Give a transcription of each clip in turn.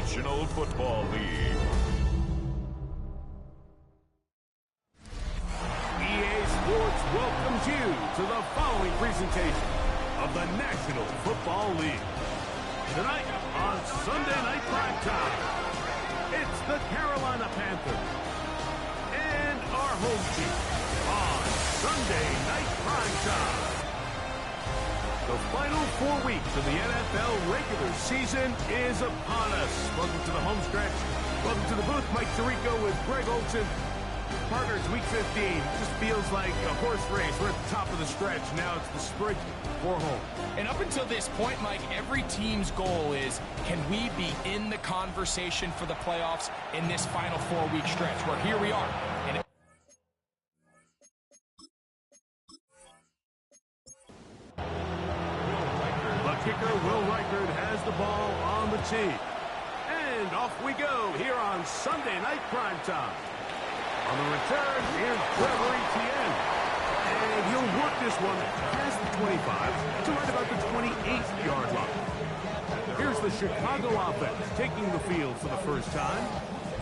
National Football League. EA Sports welcomes you to the following presentation of the National Football League. Tonight on Sunday Night Primetime, it's the Carolina Panthers and our home team on Sunday Night Primetime. The final 4 weeks of the NFL regular season is upon us. Welcome to the home stretch. Welcome to the booth. Mike Tirico with Greg Olson. Partners, week 15 just feels like a horse race. We're at the top of the stretch. Now it's the sprint for home. And up until this point, Mike, every team's goal is, can we be in the conversation for the playoffs in this final 4-week stretch? Where here we are. And kicker Will Reichard has the ball on the tee. And off we go here on Sunday Night Primetime. On the return, here's Trevor Etienne. And he'll work this one past the 25 to right about the 28-yard line. Here's the Chicago offense taking the field for the first time.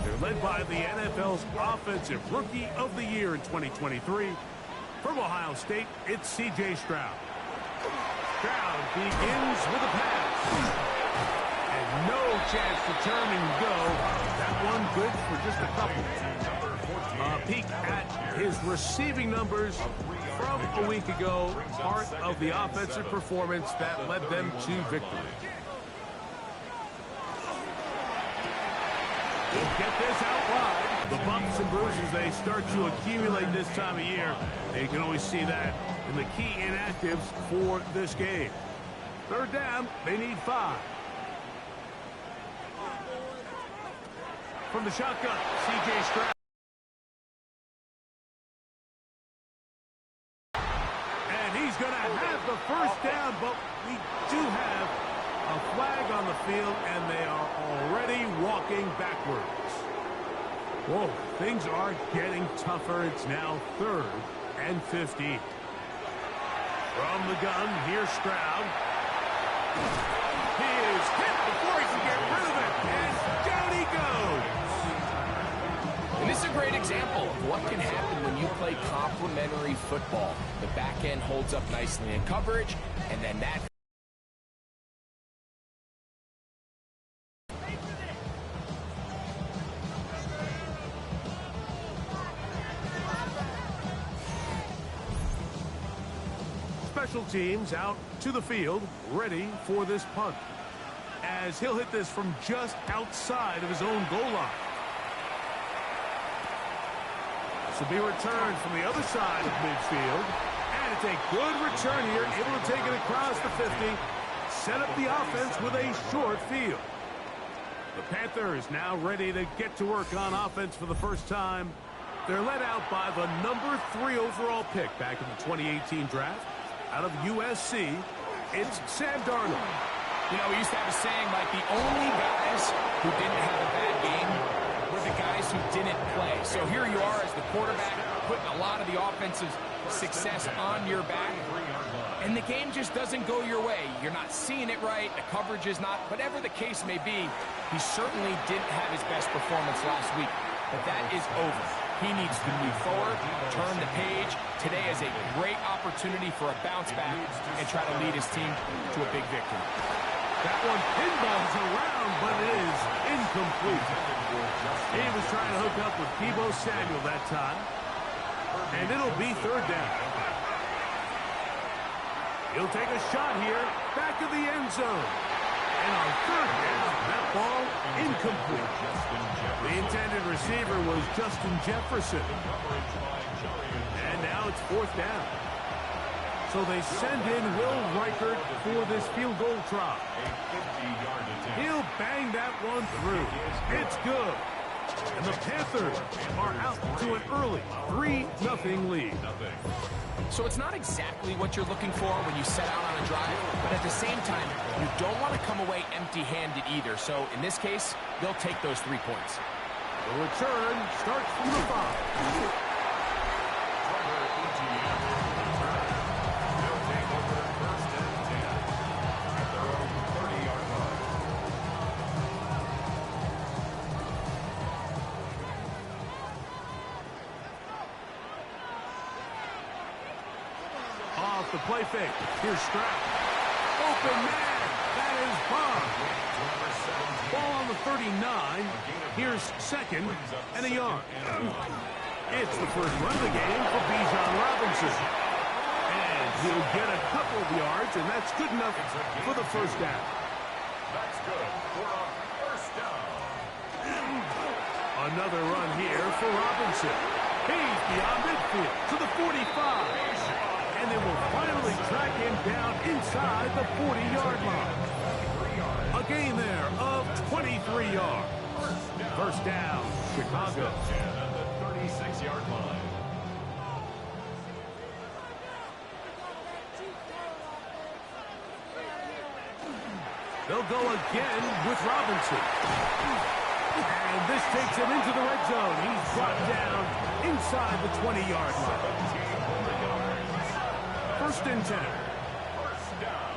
They're led by the NFL's Offensive Rookie of the Year in 2023. From Ohio State, it's C.J. Stroud. Stroud begins with a pass. And no chance to turn and go. That one good for just a couple. A peek at his receiving numbers from a week ago. Part of the offensive performance that led them to victory. We'll get this out wide. The bumps and bruises, they start to accumulate this time of year. You can always see that in the key inactives for this game. Third down, they need 5. From the shotgun, C.J. Stroud. And he's going to have the first down, but we do have a flag on the field, and they are already walking backwards. Whoa, things are getting tougher. It's now 3rd and 15. From the gun, here's Stroud. He is hit before he can get rid of it, and down he goes. this is a great example of what can happen when you play complementary football. The back end holds up nicely in coverage, and then that... Special teams out to the field, ready for this punt. As he'll hit this from just outside of his own goal line. This will be returned from the other side of midfield. And it's a good return here, able to take it across the 50. Set up the offense with a short field. The Panthers now ready to get to work on offense for the first time. They're led out by the number 3 overall pick back in the 2018 draft. Out of USC, it's Sam Darnold. You know, we used to have a saying, like, the only guys who didn't have a bad game were the guys who didn't play. So here you are as the quarterback, putting a lot of the offensive success on your back, and the game just doesn't go your way. You're not seeing it right, the coverage is not, whatever the case may be, he certainly didn't have his best performance last week. But that is over. He needs to move forward, turn the page. Today is a great opportunity for a bounce back and try to lead his team to a big victory. That one pinballs around, but it is incomplete. He was trying to hook up with Deebo Samuel that time. And it'll be 3rd down. He'll take a shot here, back of the end zone. And on 3rd down, that ball incomplete. The intended receiver was Justin Jefferson. And now it's 4th down. So they send in Will Reichard for this field goal try. He'll bang that one through. It's good. And the Panthers are out to an early 3-0 lead. So it's not exactly what you're looking for when you set out on a drive, but at the same time, you don't want to come away empty-handed either. So in this case, they'll take those 3 points. The return starts from the 5. off the play fake. Here's Stroud. Open man. That is Bob. Ball on the 39. Here's second and a yard. It's the first run of the game for Bijan Robinson. And he'll get a couple of yards, and that's good enough for the first down. That's good for a first down. Another run here for Robinson. He's beyond midfield to the 45. And they will finally track him down inside the 40-yard line. A gain there of 23 yards. First down, Chicago. At the 36-yard line. They'll go again with Robinson. And this takes him into the red zone. He's brought down inside the 20-yard line. First and 10. First down.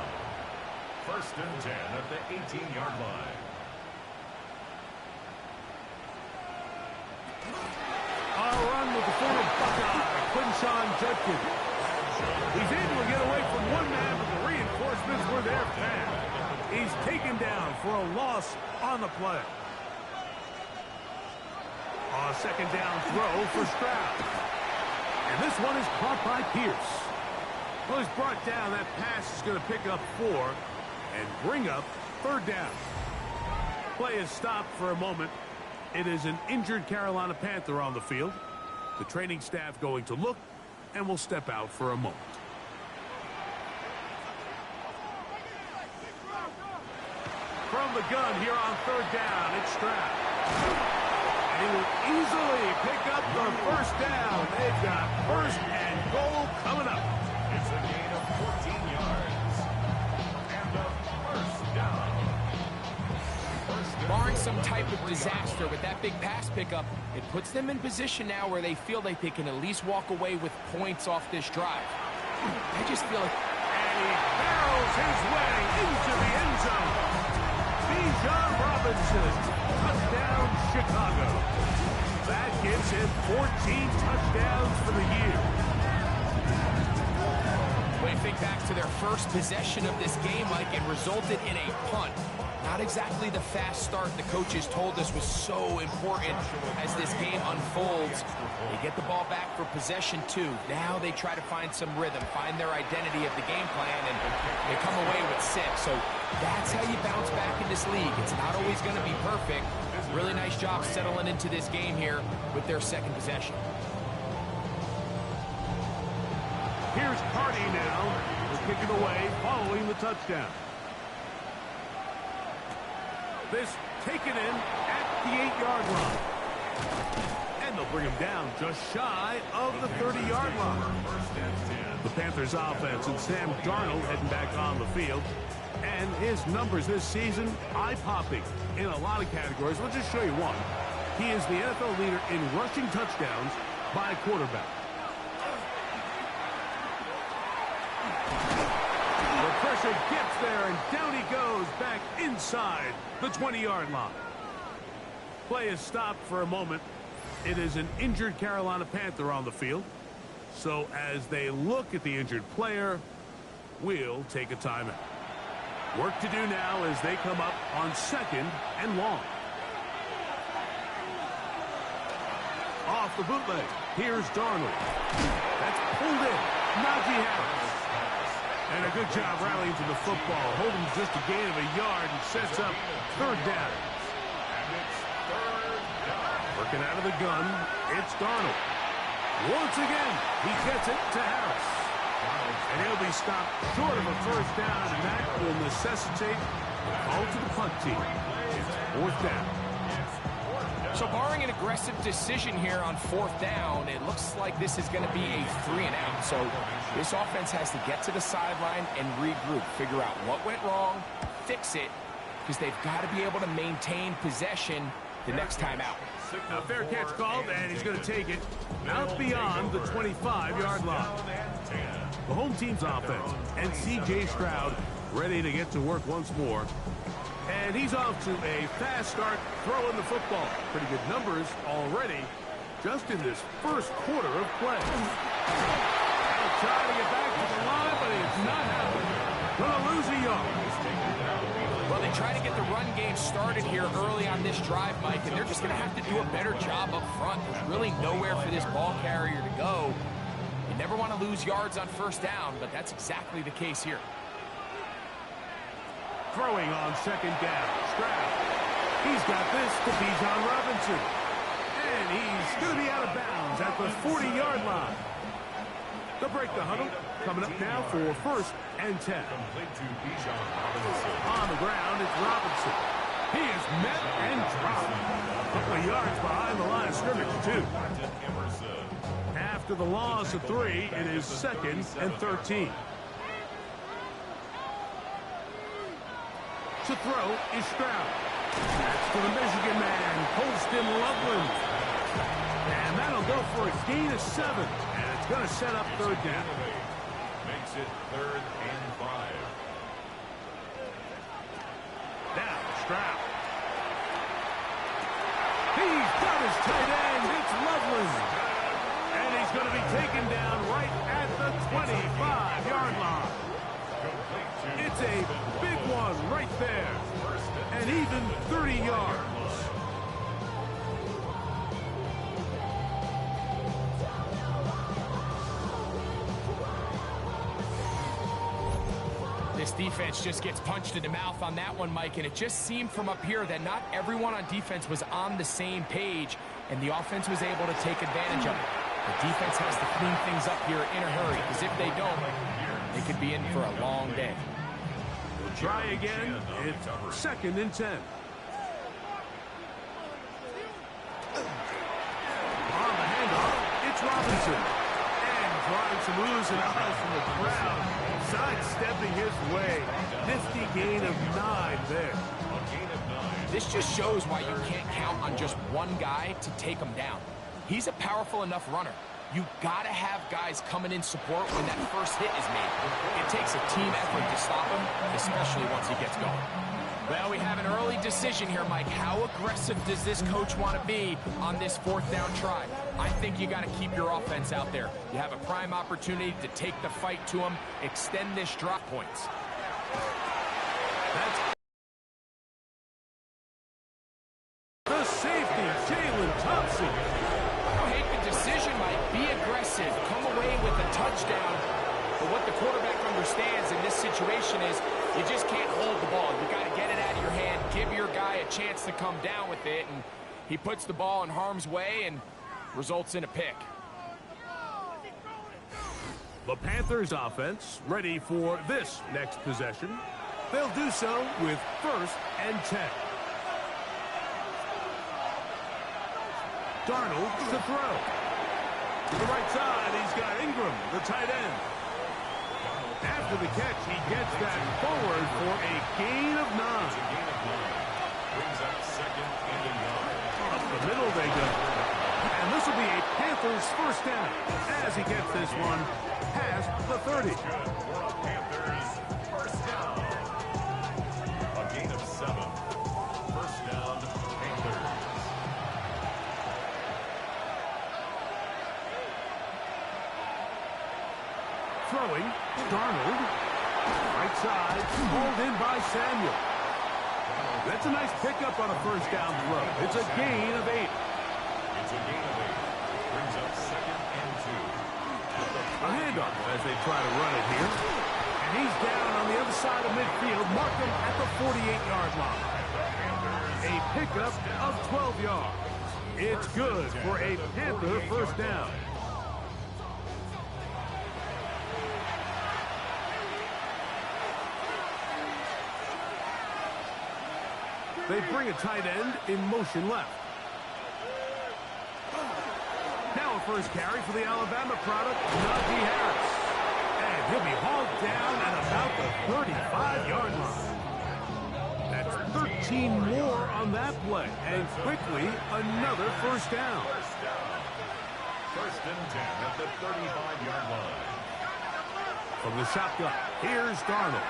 First and 10 at the 18-yard line. A run with the former Buckeye, Quinshon Judkins. He's able to get away from one man, but the reinforcements were there fast. He's taken down for a loss on the play. A second down throw for Stroud. And this one is caught by Pierce. Well, he's brought down. That pass is going to pick up 4 and bring up third down. Play is stopped for a moment. It is an injured Carolina Panther on the field. The training staff going to look and will step out for a moment. From the gun here on third down, it's Stroud. And he will easily pick up the first down. They've got first and goal coming up. It's a gain of 14 yards. And a first down. Barring some type of disaster with that big pass pickup, it puts them in position now where they feel like they can at least walk away with points off this drive. I just feel like... And he barrels his way into the end zone. Bijan Robinson, touchdown Chicago. That gives him 14 touchdowns for the year. When you think back to their first possession of this game, Mike, it resulted in a punt. Not exactly the fast start the coaches told us was so important as this game unfolds. They get the ball back for possession 2. Now they try to find some rhythm, find their identity of the game plan, and they come away with 6. So that's how you bounce back in this league. It's not always going to be perfect. Really nice job settling into this game here with their second possession. Here's Cardi now. We're kicking away following the touchdown. This taken in at the 8-yard line. And they'll bring him down just shy of the 30-yard line. The Panthers offense and Sam Darnold heading back on the field. And his numbers this season, eye-popping in a lot of categories. We'll just show you one. He is the NFL leader in rushing touchdowns by a quarterback. The pressure gets there, and down he goes back inside the 20-yard line. Play is stopped for a moment. It is an injured Carolina Panther on the field. So as they look at the injured player, we'll take a timeout. Work to do now as they come up on second and long. Off the bootleg. Here's Darnold. That's pulled in. Najee Harris. And a good job rallying to the football. Holding just a gain of a yard and sets up third down. Working out of the gun, it's Darnold. Once again, he gets it to Harris. And he'll be stopped short of a first down, and that will necessitate a call to the punt team. It's fourth down. So barring an aggressive decision here on fourth down, it looks like this is going to be a 3-and-out. So this offense has to get to the sideline and regroup, figure out what went wrong, fix it, because they've got to be able to maintain possession the next time out. A fair catch called, and he's going to take it out beyond the 25-yard line. The home team's offense and C.J. Stroud ready to get to work once more. And he's off to a fast start throwing the football. Pretty good numbers already just in this first quarter of play. He'll try to get back to the line, but it's not happening. Gonna lose a yard. Well, they try to get the run game started here early on this drive, Mike, and they're just going to have to do a better job up front. There's really nowhere for this ball carrier to go. You never want to lose yards on first down, but that's exactly the case here. Throwing on second down. Stroud. He's got this to Bijan Robinson. And he's going to be out of bounds at the 40-yard line. They'll break the huddle. Coming up now for first and 10. On the ground, it's Robinson. He is met and dropped. A couple of yards behind the line of scrimmage, too. After the loss of 3, it is second and 13. To throw is Stroud. That's to the Michigan man, Colston Loveland. And that'll go for a gain of 7. And it's going to set up third down. Makes it 3rd and 5. Now, Stroud. He's got his tight end. It's Loveland. And he's going to be taken down right at the 25-yard line. It's a big one right there. And even 30 yards. This defense just gets punched in the mouth on that one, Mike, and it just seemed from up here that not everyone on defense was on the same page, and the offense was able to take advantage of it. The defense has to clean things up here in a hurry, because if they don't, they could be in for a long day. We'll try again. It's second and 10. On the handoff, it's Robinson. And drawing some oohs and ahs from the crowd. Sidestepping his way. Nifty gain of 9 there. This just shows why you can't count on just one guy to take him down. He's a powerful enough runner. You got to have guys coming in support when that first hit is made. It takes a team effort to stop him, especially once he gets going. Well, we have an early decision here, Mike. How aggressive does this coach want to be on this 4th down try? I think you got to keep your offense out there. You have a prime opportunity to take the fight to him, extend this drop points. That's the safety, Jalen Thompson. I don't hate the decision, Mike. Be aggressive. Come away with a touchdown. But what the quarterback understands in this situation is you just can't hold the ball. You got to get it out of your hand, give your guy a chance to come down with it, and he puts the ball in harm's way and results in a pick. The Panthers offense ready for this next possession. They'll do so with first and 10. Darnold to throw. To the right side, he's got Ingram, the tight end. After the catch, he gets that forward for a gain of 9. Brings up 2nd and 9. Up the middle they go. And this will be a Panthers first down as he gets this one past the 30. Panthers first down. A gain of 7. First down, Panthers. Throwing, Darnold. Right side, hauled in by Samuel. That's a nice pickup on a first down throw. It's a gain of 8. It's a gain of 8. Brings up 2nd and 2. A handoff as they try to run it here. And he's down on the other side of midfield. Mark him at the 48-yard line. A pickup of 12 yards. It's good for a Panther first down. They bring a tight end in motion left. Now a first carry for the Alabama product, Najee Harris. And he'll be hauled down at about the 35-yard line. That's 13 more on that play. And quickly, another first down. First and 10 at the 35-yard line. From the shotgun, here's Darnold.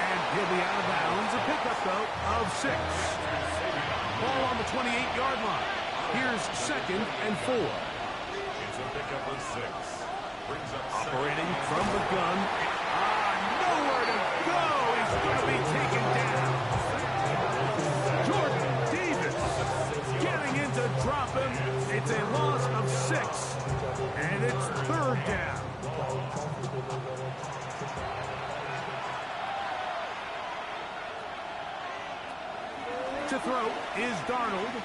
And he'll be out of bounds. A pickup, though, of 6. Ball on the 28-yard line. Here's 2nd and 4. It's That's a pickup of 6. Brings up Operating from the gun. Nowhere to go. He's going to be taken down. Jordan Davis getting in to drop him. It's a loss of 6. And it's 3rd down. To throw is Darnold.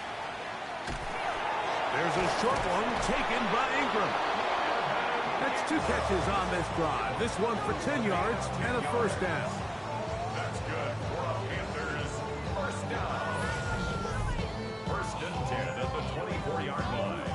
There's a short one taken by Ingram. That's 2 catches on this drive. This one for 10 yards and a 1st down. That's good for a Panthers 1st down. 1st and 10 at the 24-yard line.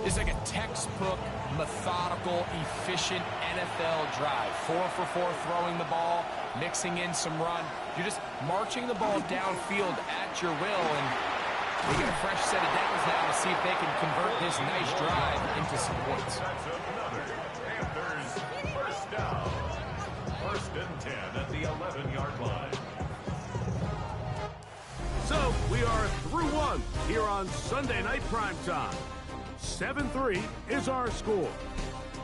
It's like a textbook, methodical, efficient NFL drive. 4 for 4 throwing the ball, mixing in some run. You're just marching the ball downfield at your will, and they get a fresh set of downs now to see if they can convert this nice drive into some points. That's another Panthers 1st down. 1st and 10 at the 11-yard line. So we are through 1 here on Sunday Night Primetime. 7-3 is our score.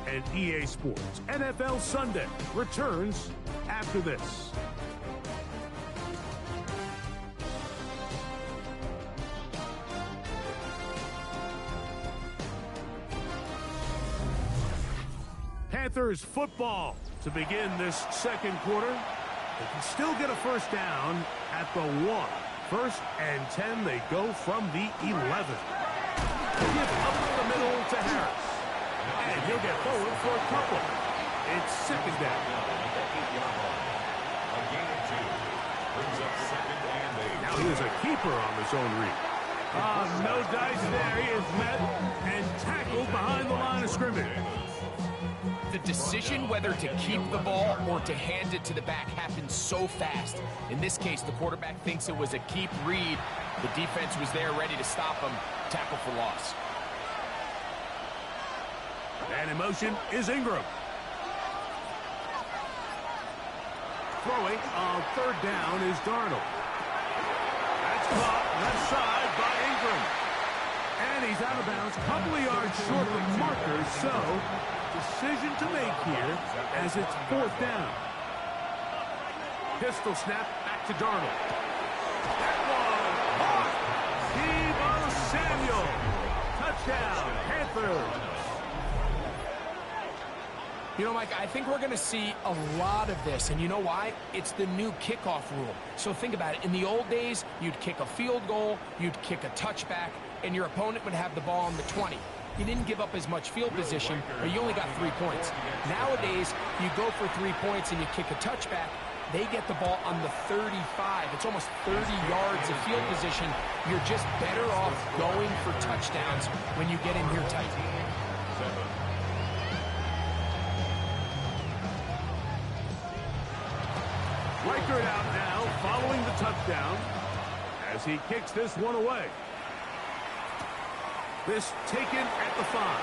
And EA Sports NFL Sunday returns after this. Panthers football to begin this 2nd quarter. They can still get a 1st down at the 1. 1st and 10, they go from the 11. Give up the middle to Harris. And he'll get forward for a couple. It's 2nd down. A gain of 2. Brings up 2nd and 8. Now here's a keeper on the zone read. No dice there. He is met and tackled behind the line of scrimmage. The decision whether to keep the ball or to hand it to the back happens so fast. In this case, the quarterback thinks it was a keep read. The defense was there ready to stop him. Tackle for loss. And in motion is Ingram. Throwing on 3rd down is Darnold. That's caught left side by Ingram. And he's out of bounds, a couple of yards short of the marker, so decision to make here as it's 4th down. Pistol snap back to Darnold. That one caught. Deebo Samuel. Touchdown, Panthers. You know, Mike, I think we're going to see a lot of this, and you know why? It's the new kickoff rule. So think about it. In the old days, you'd kick a field goal, you'd kick a touchback, and your opponent would have the ball on the 20. You didn't give up as much field position, but you only got 3 points. Nowadays, you go for 3 points and you kick a touchback, they get the ball on the 35. It's almost 30 yards of field position. You're just better off going for touchdowns when you get in here tight. Reichert out now, following the touchdown, as he kicks this one away. This taken at the 5.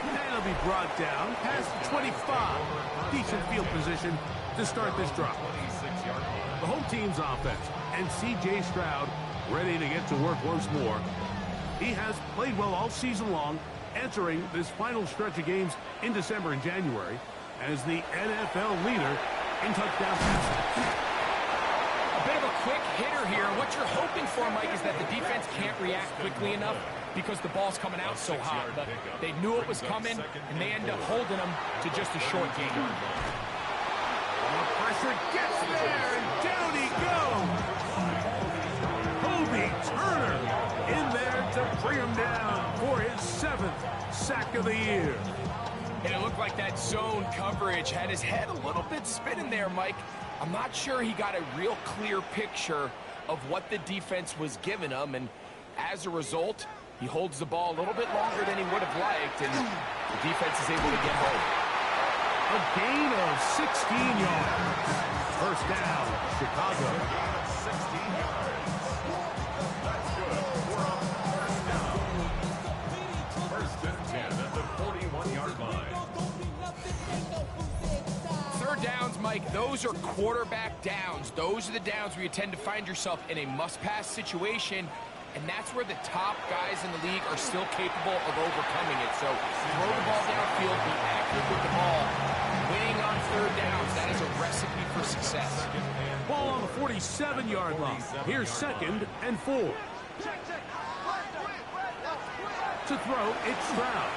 And it'll be brought down past the 25. Decent field position to start this drive. The home team's offense and C.J. Stroud ready to get to work once more. He has played well all season long, entering this final stretch of games in December and January as the NFL leader in touchdown passes. A bit of a quick hitter here. What you're hoping for, Mike, is that the defense can't react quickly enough because the ball's coming out so hot. But they knew it was coming, and they end up holding them to just a short gain. The pressure gets there, and down he goes. Kobe Turner in there to bring him down for his 7th sack of the year. And it looked like that zone coverage had his head a little bit spinning there, Mike. I'm not sure he got a real clear picture of what the defense was giving him, and as a result, he holds the ball a little bit longer than he would have liked, and the defense is able to get home. A gain of 16 yards. 1st down, Chicago. 16 yards. That's good for a 1st down. 1st and 10 at the 41-yard line. third downs, Mike, those are quarterback downs. Those are the downs where you tend to find yourself in a must-pass situation, and that's where the top guys in the league are still capable of overcoming it. So throw the ball downfield, be accurate with the ball. Winning on third downs, that is a recipe for success. Ball on the 47-yard line. Here's 2nd and 4. To throw, it's Stroud.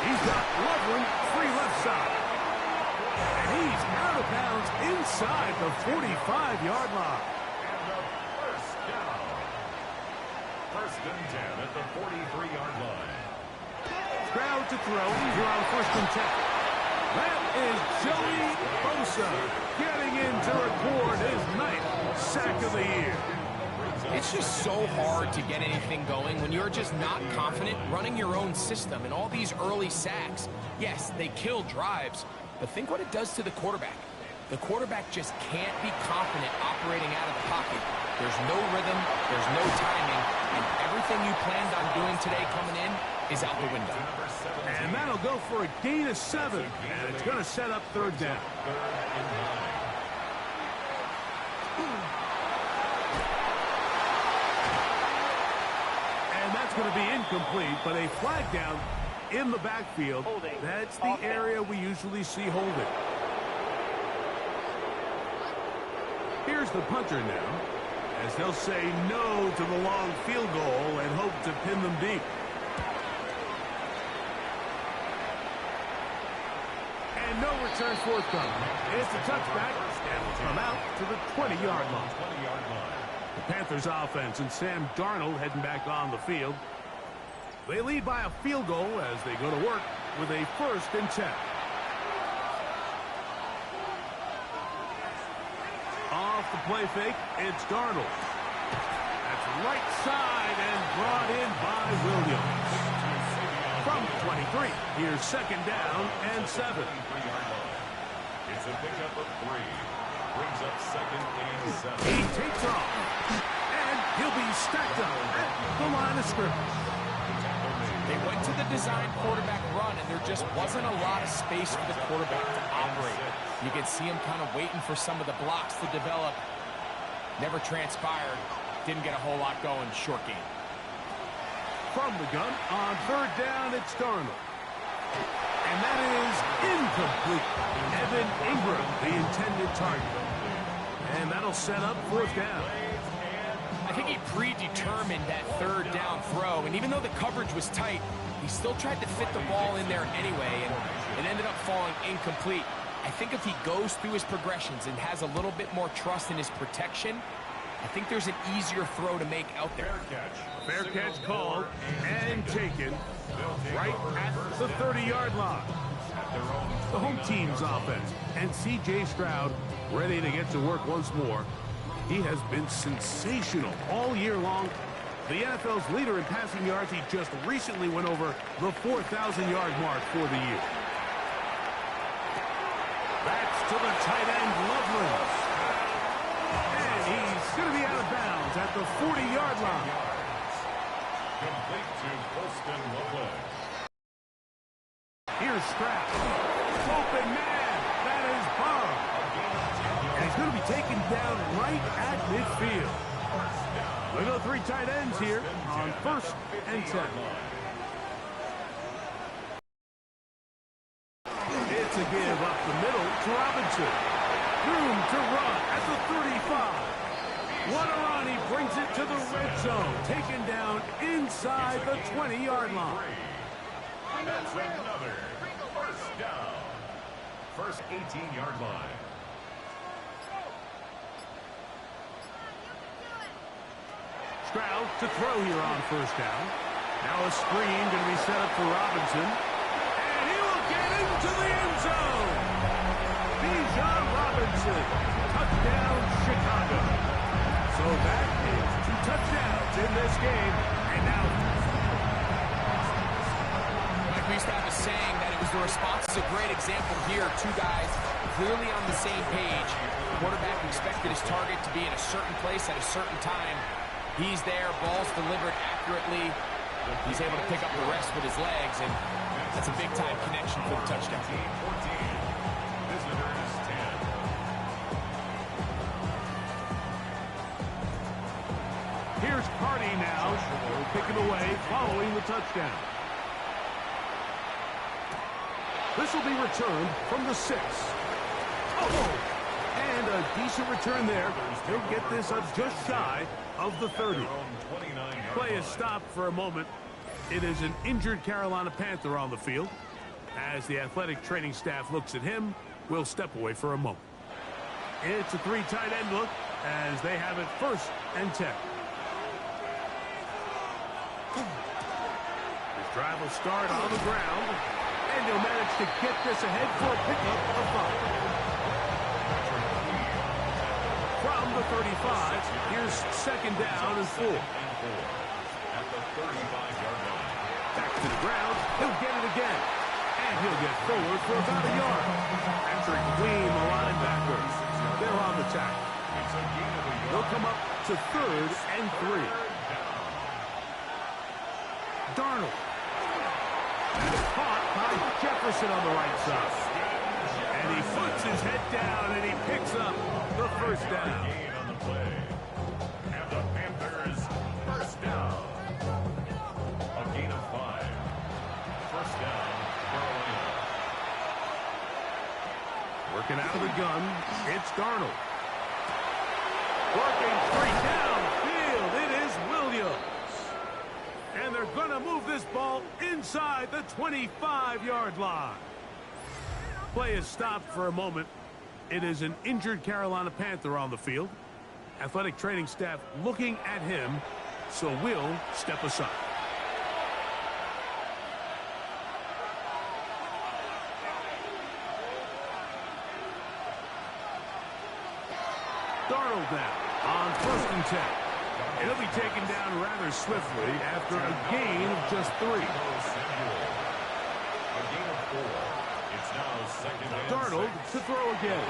He's got Loveland free left side. And he's out of bounds inside the 45-yard line. First and 10 at the 43-yard line. Stroud to throw. Here on 1st and 10. That is Joey Bosa getting in to record his 9th sack of the year. It's just so hard to get anything going when you're just not confident running your own system. And all these early sacks, yes, they kill drives, but think what it does to the quarterback. The quarterback just can't be confident operating out of the pocket. There's no rhythm, there's no timing, and everything you planned on doing today coming in is out the window. And that'll go for a gain of 7, and it's going to set up 3rd down. And that's going to be incomplete, but a flag down in the backfield. That's the area we usually see holding. Here's the punter now, as they'll say no to the long field goal and hope to pin them deep. And no return forthcoming. It's a touchback, and will come out to the 20-yard line. The Panthers offense and Sam Darnold heading back on the field. They lead by a field goal as they go to work with a 1st and 10. Off the play fake, it's Darnold. That's right side and brought in by Williams. From 23, here's 2nd down and 7. It's a pickup of 3. Brings up 2nd and 7. He takes off, and he'll be stacked up at the line of scrimmage. They went to the design quarterback run, and there just wasn't a lot of space for the quarterback to operate. You can see him kind of waiting for some of the blocks to develop. Never transpired. Didn't get a whole lot going. Short game. From the gun, on 3rd down, it's Darnold. And that is incomplete. Evan Ingram, the intended target. And that'll set up 4th down. I think he predetermined that 3rd down throw, and even though the coverage was tight, he still tried to fit the ball in there anyway, and it ended up falling incomplete. I think if he goes through his progressions and has a little bit more trust in his protection, I think there's an easier throw to make out there. Fair catch called and taken right at the 30-yard line. The home team's offense, and C.J. Stroud ready to get to work once more. He has been sensational all year long. The NFL's leader in passing yards, he just recently went over the 4,000-yard mark for the year. That's to the tight end, Loveland. And he's going to be out of bounds at the 40-yard line. Complete to Colston Loveland. Here's Stroud. Open man. That is Bob. And he's going to be taken down right at midfield. We go 3 tight ends here on 1st and 10. It's a give up the middle to Robinson. Room to run at the 35. What a run. He brings it to the red zone. Taken down inside the 20-yard line. That's another 1st down. First 18-yard line. Stroud to throw here on 1st down. Now a screen going to be set up for Robinson. And he will get into the end zone. Bijan Robinson. Touchdown, Chicago. So that is 2 touchdowns in this game. And now Like we used to have a saying that it was the response is a great example here. 2 guys clearly on the same page. The quarterback expected his target to be in a certain place at a certain time. He's there, ball's delivered accurately. He's able to pick up the rest with his legs, and that's a big-time connection for the touchdown. Hardy now will pick it away following the touchdown. This will be returned from the 6. Oh! And a decent return there. He'll get this up just shy of the 30. Play is stopped for a moment. It is an injured Carolina Panther on the field. As the athletic training staff looks at him, we'll step away for a moment. It's a 3 tight end look as they have it 1st and 10. His drive will start on the ground, and he'll manage to get this ahead for a pickup of 5. From the 35, here's 2nd down and 4. At the 35-yard line. Back to the ground, he'll get it again. And he'll get forward for about a yard. After clean the linebackers, they're on the tackle. They'll come up to 3rd and 3. Darnold. Caught by Jefferson on the right side. And he puts his head down and he picks up the 1st down. Gain on the play. And the Panthers 1st down. A gain of 5. 1st down, Carolina. Working out of the gun, it's Darnold. Working straight downfield, it is Williams. And they're going to move this ball inside the 25-yard line. Play is stopped for a moment. It is an injured Carolina Panther on the field. Athletic training staff looking at him, so we'll step aside. Darnold now on 1st and 10. He'll be taken down rather swiftly after a gain of just 3. A gain of 4. It's now 2nd and Darnold 6. to throw again.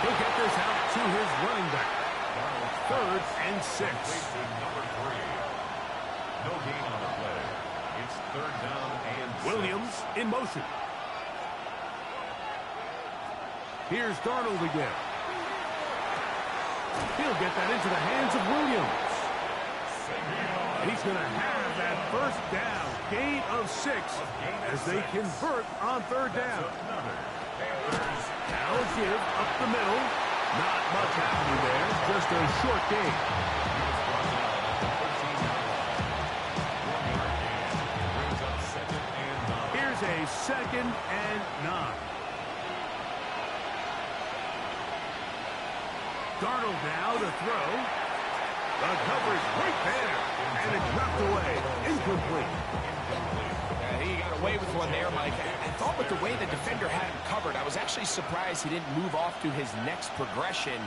He'll get this out to his running back. 3rd and 6. Number 3. No gain on the play. It's 3rd down and 6. Williams in motion. Here's Darnold again. He'll get that into the hands of Williams. He's going to have that 1st down, gain of 6, as they convert on 3rd down. Now a give up the middle. Not much happening there, just a short gain. Here's a 2nd and 9. Darnold now to throw. The coverage right there. And it's knocked away. Incomplete. He got away with one there, Mike. I thought with the way the defender had him covered, I was actually surprised he didn't move off to his next progression.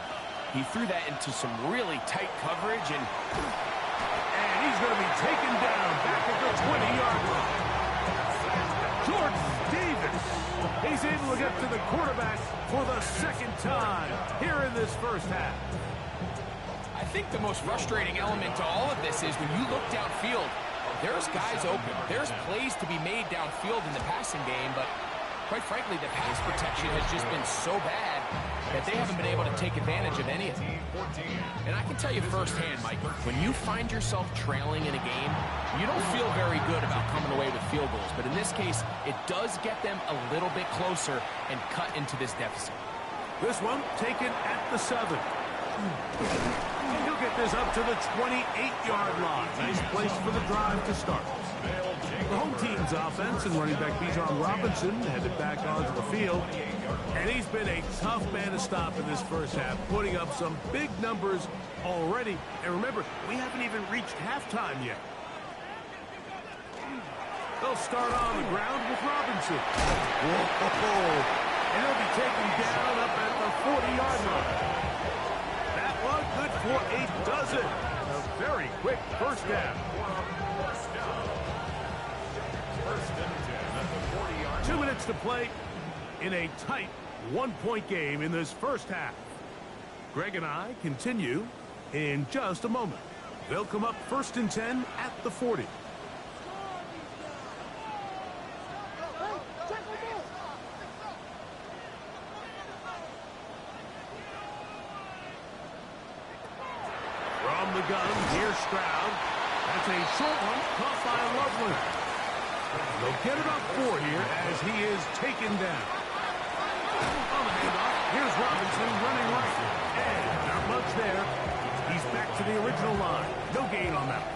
He threw that into some really tight coverage. And he's going to be taken down back at the 20-yard line. Jordan Davis. He's able to get to the quarterback for the 2nd time here in this 1st half. I think the most frustrating element to all of this is when you look downfield, there's guys open. There's plays to be made downfield in the passing game, but quite frankly, the pass protection has just been so bad that they haven't been able to take advantage of any of it. And I can tell you firsthand, Mike, when you find yourself trailing in a game, you don't feel very good about coming away with field goals. But in this case, it does get them a little bit closer and cut into this deficit. This one taken at the 7. He'll get this up to the 28-yard line. Nice place for the drive to start. The home team's offense and running back Bijan Robinson headed back onto the field. And he's been a tough man to stop in this 1st half, putting up some big numbers already. And remember, we haven't even reached halftime yet. They'll start on the ground with Robinson. Whoa. And he'll be taken down up at the 40-yard line. That one good for a dozen. A very quick 1st down. 2 minutes to play in a tight 1-point game in this 1st half. Greg and I continue in just a moment. They'll come up 1st and 10 at the 40. From From the gun, here's Stroud. That's a short one, caught by Loveland. They'll get it up 4 here as he is taken down. On the handoff, here's Robinson running right. And not much there. He's back to the original line. No gain on that.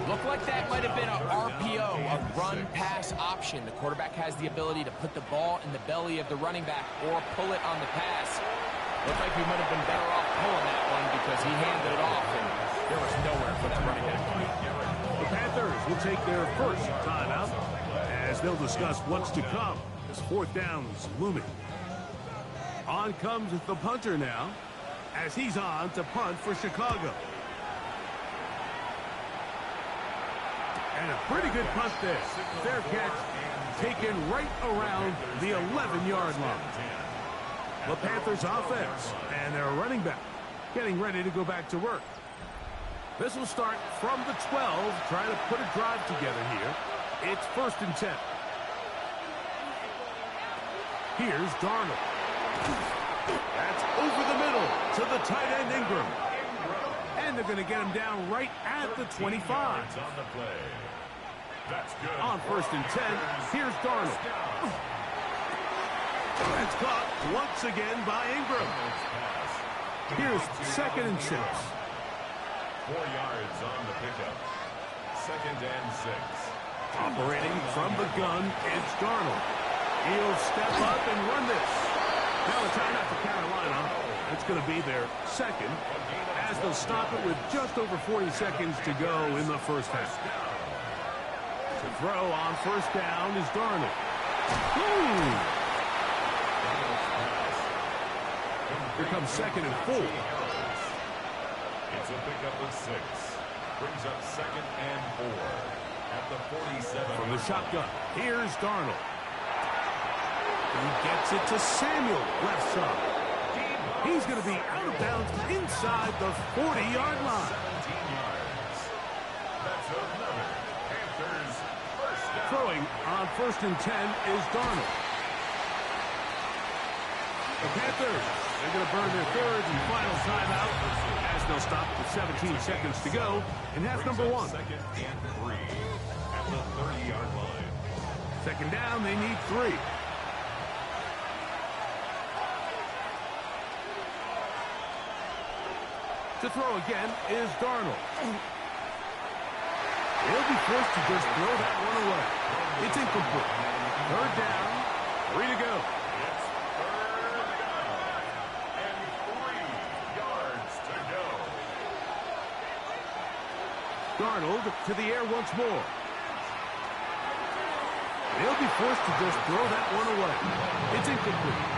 Looked like that might have been a RPO, a run-pass option. The quarterback has the ability to put the ball in the belly of the running back or pull it on the pass. Looked like he might have been better off pulling that one because he handed it off, and there was nowhere for that running back to be. The Panthers will take their first timeout as they'll discuss what's to come as 4th down is looming. On comes the punter now as he's on to punt for Chicago. And a pretty good punt there. Fair catch taken right around the 11-yard line. The Panthers offense and their running back getting ready to go back to work. This will start from the 12, trying to put a drive together here. It's 1st and 10. Here's Darnold. That's over the middle to the tight end Ingram. And they're going to get him down right at the 25. On 1st and 10, here's Darnold. That's caught once again by Ingram. Here's 2nd and 6. 4 yards on the pickup. 2nd and 6. Operating from the gun, it's Darnold. He'll step up and run this. Now a timeout for Carolina. It's going to be their 2nd, as they'll stop it with just over 40 seconds to go in the first half. To throw on 1st down is Darnold. Here comes 2nd and 4. It's a pickup of 6. Brings up 2nd and 4 at the 47. From the shotgun, here's Darnold. He gets it to Samuel, left side. He's going to be out of bounds inside the 40-yard line. 17 yards. That's another Panthers first down. Throwing on 1st and 10 is Darnold. The Panthers, they're going to burn their 3rd and final timeout as they'll stop with 17 seconds to go in half number 1. 2nd and 3 at the 30-yard line. 2nd down, they need 3. To throw again is Darnold. He'll be forced to just throw that one away. It's incomplete. 3rd down, 3 to go. It's 3rd down and 3 yards to go. Darnold to the air once more. He'll be forced to just throw that one away. It's incomplete.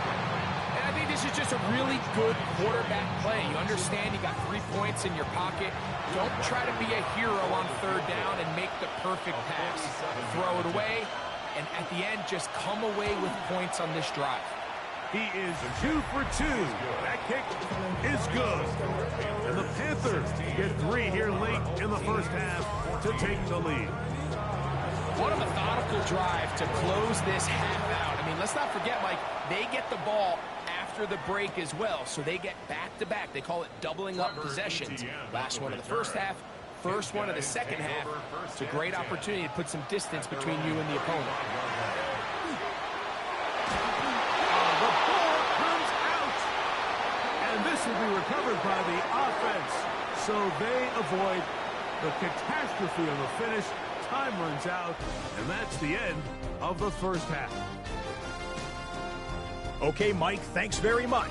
And I think this is just a really good quarterback play. You understand you got 3 points in your pocket. Don't try to be a hero on 3rd down and make the perfect pass. Throw it away, and at the end, just come away with points on this drive. He is 2 for 2. That kick is good. And the Panthers get 3 here late in the first half to take the lead. What a methodical drive to close this half out. I mean, let's not forget, Mike, they get the ball after the break as well, so they get back-to-back. They call it doubling up possessions. Last one of the first half, first one of the second half. It's a great opportunity to put some distance between you and the opponent. The ball comes out, and this will be recovered by the offense, so they avoid the catastrophe of the finish. Time runs out, and that's the end of the first half. Okay, Mike, thanks very much.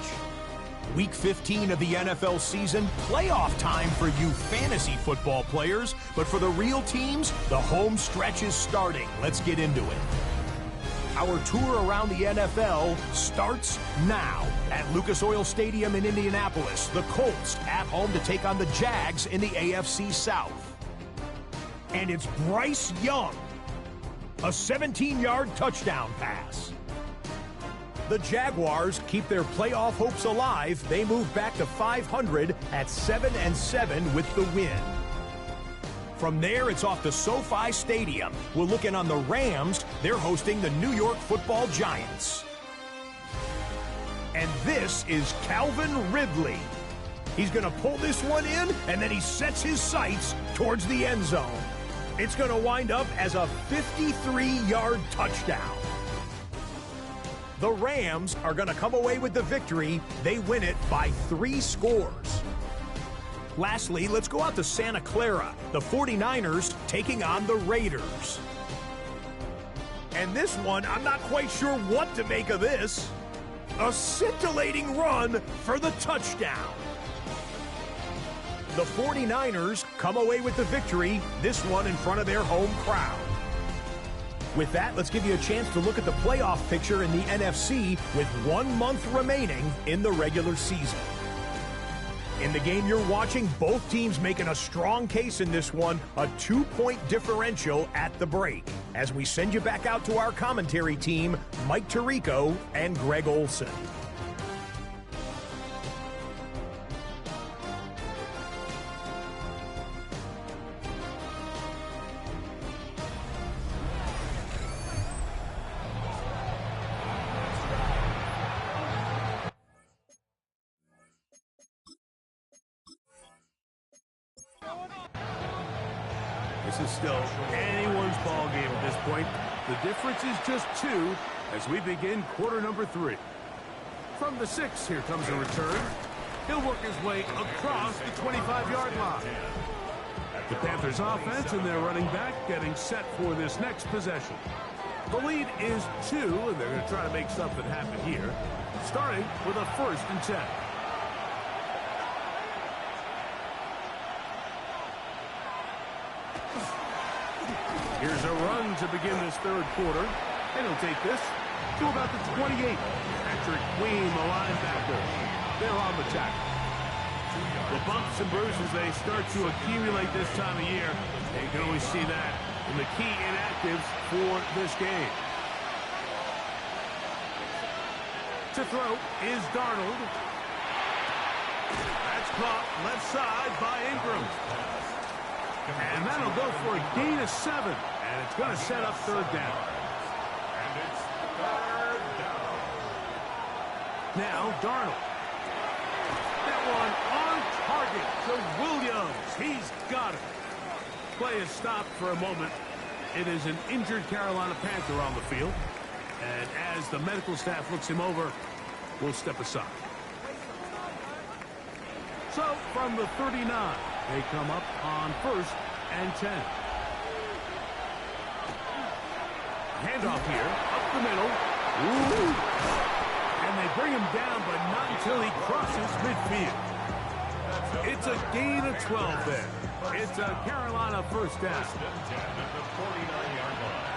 Week 15 of the NFL season, playoff time for you fantasy football players, but for the real teams, the home stretch is starting. Let's get into it. Our tour around the NFL starts now. At Lucas Oil Stadium in Indianapolis, the Colts at home to take on the Jags in the AFC South. And it's Bryce Young, a 17-yard touchdown pass. The Jaguars keep their playoff hopes alive. They move back to 500 at 7-7 with the win. From there, it's off to SoFi Stadium. We'll look in on the Rams. They're hosting the New York Football Giants. And this is Calvin Ridley. He's going to pull this one in, and then he sets his sights towards the end zone. It's going to wind up as a 53-yard touchdown. The Rams are going to come away with the victory. They win it by 3 scores. Lastly, let's go out to Santa Clara. The 49ers taking on the Raiders. And this one, I'm not quite sure what to make of this. A scintillating run for the touchdown. The 49ers come away with the victory, this one in front of their home crowd. With that, let's give you a chance to look at the playoff picture in the NFC with 1 month remaining in the regular season. In the game you're watching, both teams making a strong case in this one, a 2-point differential at the break. As we send you back out to our commentary team, Mike Tirico and Greg Olson. This is still anyone's ball game at this point. The difference is just 2 as we begin quarter number 3. From the 6, here comes a return. He'll work his way across the 25-yard line. The Panthers offense and their running back getting set for this next possession. The lead is 2, and they're going to try to make something happen here, starting with a 1st and 10. Here's a run to begin this 3rd quarter. And he'll take this to about the 28. Patrick Queen, the linebacker. They're on the tackle. The bumps and bruises, they start to accumulate this time of year. You can always see that in the key inactives for this game. To throw is Darnold. That's caught left side by Ingram. And that'll go for a gain of 7. And it's going to set up 3rd down. And it's 3rd down. Now, Darnold. That one on target to Williams. He's got it. Play is stopped for a moment. It is an injured Carolina Panther on the field. And as the medical staff looks him over, we'll step aside. So, from the 39, they come up on 1st and 10. Handoff here, up the middle. Ooh. And they bring him down, but not until he crosses midfield. It's a gain of 12 there. It's a Carolina 1st down. 1st and 10 at the 49-yard line.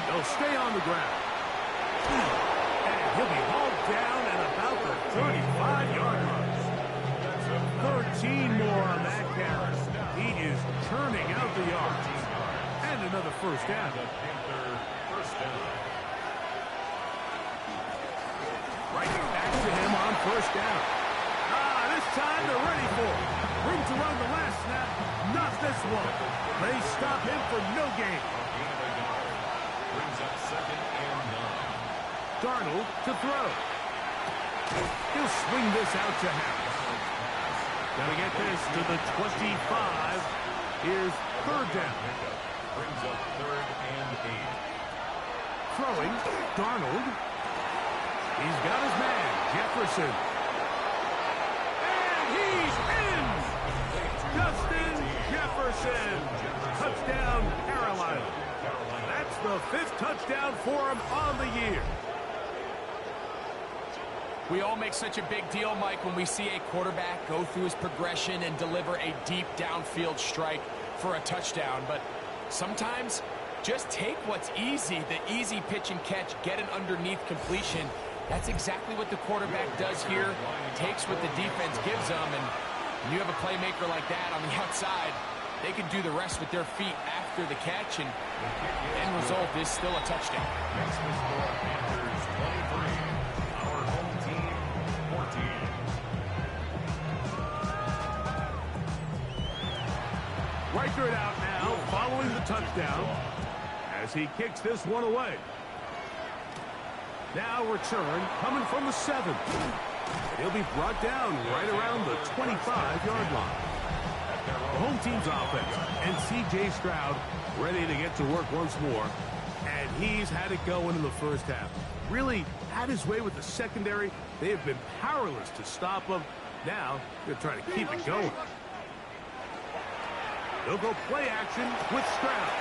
They'll stay on the ground. And he'll be hauled down at about the 35-yard line. 13 more on that carry. He is turning out the yards. And another 1st down. The Panther 1st down. Right back to him on 1st down. This time they're ready for it. Room to run the last snap. Not this one. They stop him for no gain. Brings up 2nd and 9. Darnold to throw. He'll swing this out to Harris. Gotta get this to the 25. Here's 3rd down. Brings up 3rd and 8. Throwing, Darnold. He's got his man, Jefferson. And he's in! Justin Jefferson. Touchdown, Carolina. That's the 5th touchdown for him on the year. We all make such a big deal, Mike, when we see a quarterback go through his progression and deliver a deep downfield strike for a touchdown. But sometimes just take what's easy, the easy pitch and catch, get an underneath completion. That's exactly what the quarterback does here. Takes what the defense gives them, and when you have a playmaker like that on the outside, they can do the rest with their feet after the catch, and the end result is still a touchdown. Makes the score Panthers 23. Our home team 14. Riker it out now, following the touchdown, as he kicks this one away. Now return coming from the 7. He'll be brought down right around the 25-yard line. The home team's offense and C.J. Stroud ready to get to work once more. And he's had it going in the first half. Really had his way with the secondary. They have been powerless to stop him. Now they're trying to keep it going. They'll go play action with Stroud.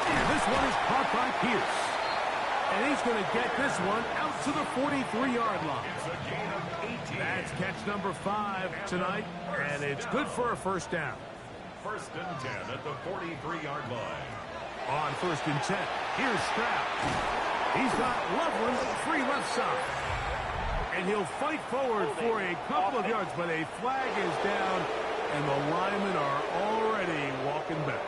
And this one is caught by Pierce. And he's going to get this one out to the 43-yard line. It's a gain of 18. That's catch number 5 tonight, and it's good for a first down. First and 10 at the 43-yard line. On first and 10, here's Stroud. He's got Loveland free left side. And he'll fight forward for a couple of yards, but a flag is down, and the linemen are already walking back.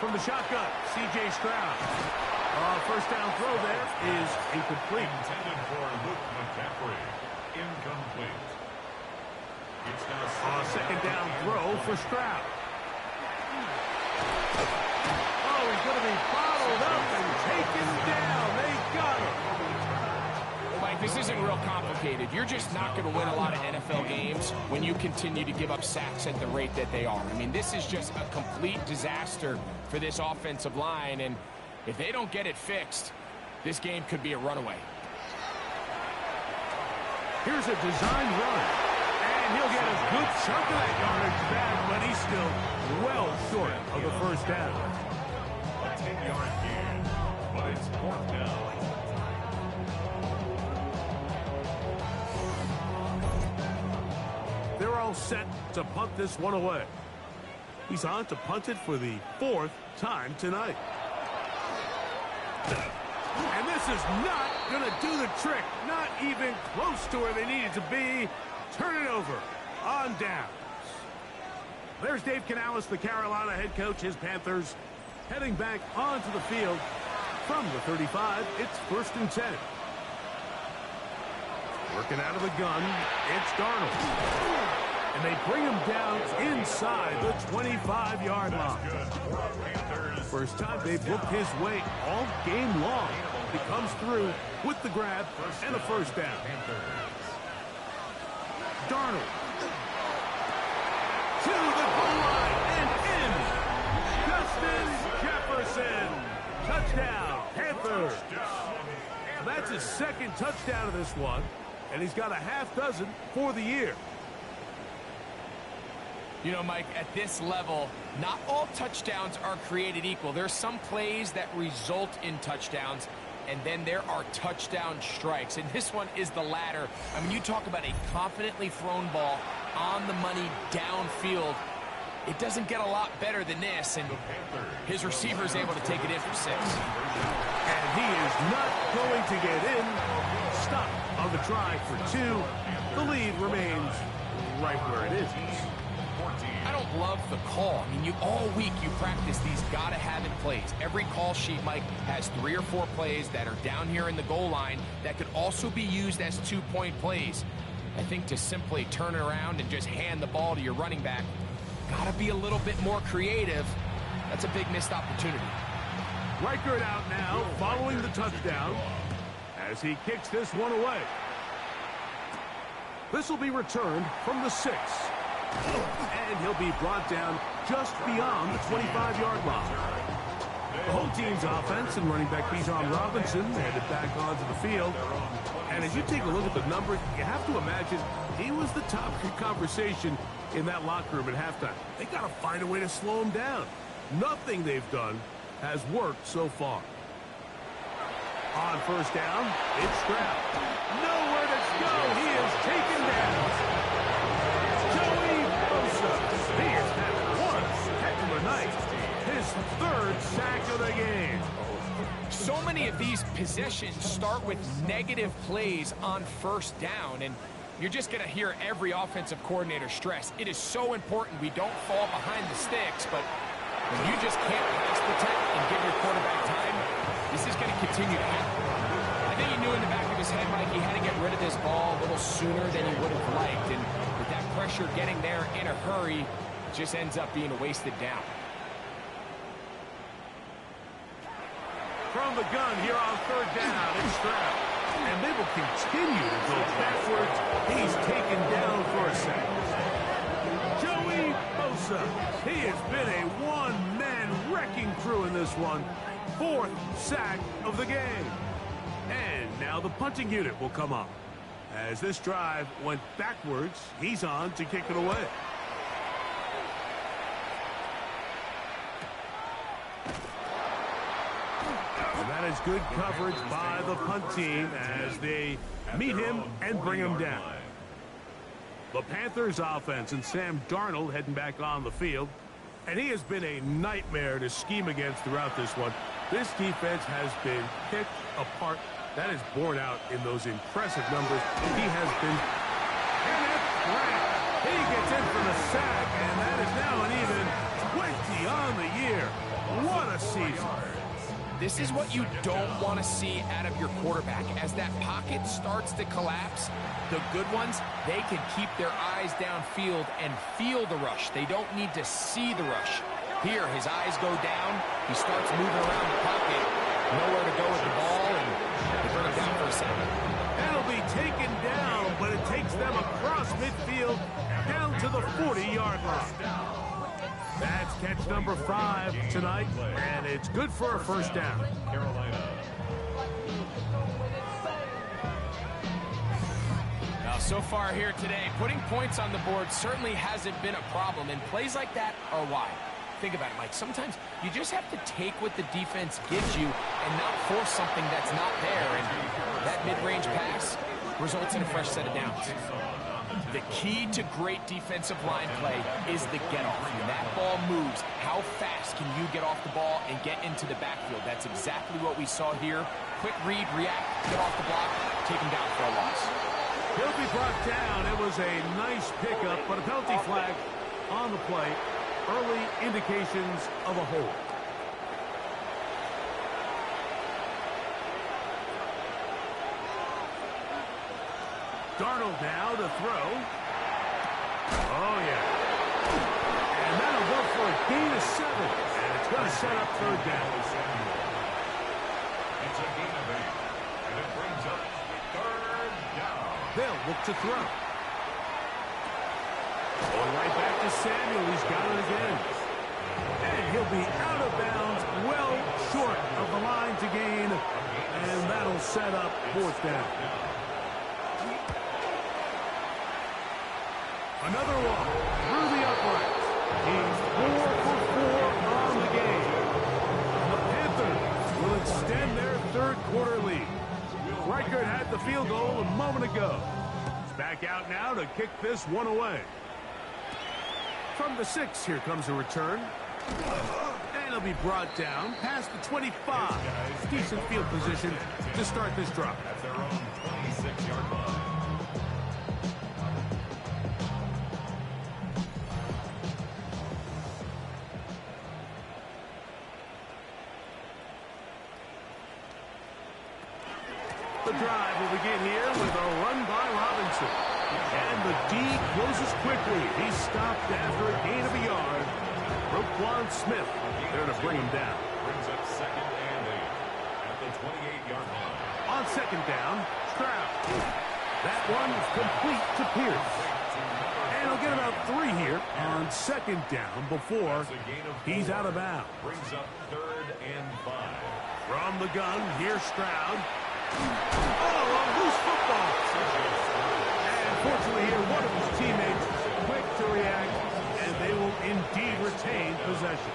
From the shotgun, C.J. Stroud. First down throw there is incomplete. Intended for Luke McCaffrey. Incomplete. It's now Second down throw for Stroud. Oh, he's going to be bottled up and taken down. They got him. Mike, this isn't real complicated. You're just not going to win a lot of NFL games when you continue to give up sacks at the rate that they are. I mean, this is just a complete disaster for this offensive line, and if they don't get it fixed, this game could be a runaway. Here's a design run, and he'll get a good chunk of that yardage back, but he's still well short of the first down. a 10-yard gain, but it's fourth down. They're all set to punt this one away. He's on to punt it for the 4th time tonight. And this is not going to do the trick. Not even close to where they needed to be. Turn it over on downs. There's Dave Canales, the Carolina head coach. His Panthers heading back onto the field from the 35. It's first and 10. Working out of the gun, it's Darnold. And they bring him down inside the 25-yard line. First time they've looked his way all game long. He comes through with the grab and a first down. Darnold to the goal line and in. Justin Jefferson. Touchdown, Panthers. That's his second touchdown of this one, and he's got a half dozen for the year. You know, Mike, at this level, not all touchdowns are created equal. There's some plays that result in touchdowns, and then there are touchdown strikes. And this one is the latter. I mean, you talk about a confidently thrown ball on the money downfield. It doesn't get a lot better than this, and his receiver is able to take it in for 6. And he is not going to get in. Stop on the try for 2. The lead remains right where it is. I don't love the call. I mean, all week you practice these gotta-have-it plays. Every call sheet, Mike, has 3 or 4 plays that are down here in the goal line that could also be used as 2-point plays. I think to simply turn it around and just hand the ball to your running back, gotta be a little bit more creative. That's a big missed opportunity. Reichert out now, following the touchdown, as he kicks this one away. This will be returned from the 6. And he'll be brought down just beyond the 25-yard line. The home team's offense and running back Bijan Robinson headed back onto the field. And as you take a look at the numbers, you have to imagine he was the top conversation in that locker room at halftime. They got to find a way to slow him down. Nothing they've done has worked so far. On first down, it's Stroud. Nowhere to go. He is taken down. He has had one heck of a night. His 3rd sack of the game. So many of these possessions start with negative plays on first down, and you're just going to hear every offensive coordinator stress. It is so important we don't fall behind the sticks, but when you just can't pass protect and give your quarterback time, this is going to continue to happen. I think he knew in the back of his head, Mike, he had to get rid of this ball a little sooner than he would have liked, and with that pressure getting there in a hurry, just ends up being a wasted down. from the gun here on third down. It's Stroud. And they will continue to go backwards. He's taken down for a sack. Joey Bosa. He has been a one-man wrecking crew in this one. 4th sack of the game. And now the punting unit will come up. As this drive went backwards, he's on to kick it away. And that is good coverage by the punt team as they meet him and bring him down. The Panthers offense and Sam Darnold heading back on the field. And he has been a nightmare to scheme against throughout this one. This defense has been picked apart. That is borne out in those impressive numbers. He has been... And it's Grant. He gets in for the sack, and that is now an even 20 on the year. What a season. This is what you don't want to see out of your quarterback. As that pocket starts to collapse, the good ones, they can keep their eyes downfield and feel the rush. They don't need to see the rush. Here, his eyes go down. He starts moving around the pocket. Nowhere to go with the ball, and they bring him down for a second. That'll be taken down, but it takes them across midfield down to the 40-yard line. That's catch number 5 tonight, and it's good for a first down. Now, so far here today, putting points on the board certainly hasn't been a problem, and plays like that are why. Think about it, Mike. Sometimes you just have to take what the defense gives you and not force something that's not there, and that mid-range pass results in a fresh set of downs. The key to great defensive line play is the get-off. When that ball moves, how fast can you get off the ball and get into the backfield? That's exactly what we saw here. Quick read, react, get off the block, take him down for a loss. He'll be brought down. It was a nice pickup, but a penalty flag on the play. Early indications of a hold. Darnold now to throw. Oh, yeah. And that'll go for a gain of 7. And it's going to set up third down. It's a gain of 8. And it brings up third down. They'll look to throw. Going right back to Samuel. He's got it again. And he'll be out of bounds, well short of the line to gain. And that'll set up fourth down. Another one through the uprights. He's 4 for 4 on the game. The Panthers will extend their third quarter lead. Reichert had the field goal a moment ago. He's back out now to kick this one away. From the 6, here comes a return. And he'll be brought down past the 25. Decent field position to start this drive. At their own 26-yard line. The drive will begin here with a run by Robinson. And the D closes quickly. He's stopped after a gain of a yard. Roquan Smith there to bring him down. Brings up second and 8 at the 28-yard line. On second down, Stroud. That one is complete to Pierce. And he'll get about 3 here on second down before he's out of bounds. Brings up third and 5. From the gun, here's Stroud. Oh, a loose football. And fortunately here, one of his teammates quick to react, and they will indeed retain possession.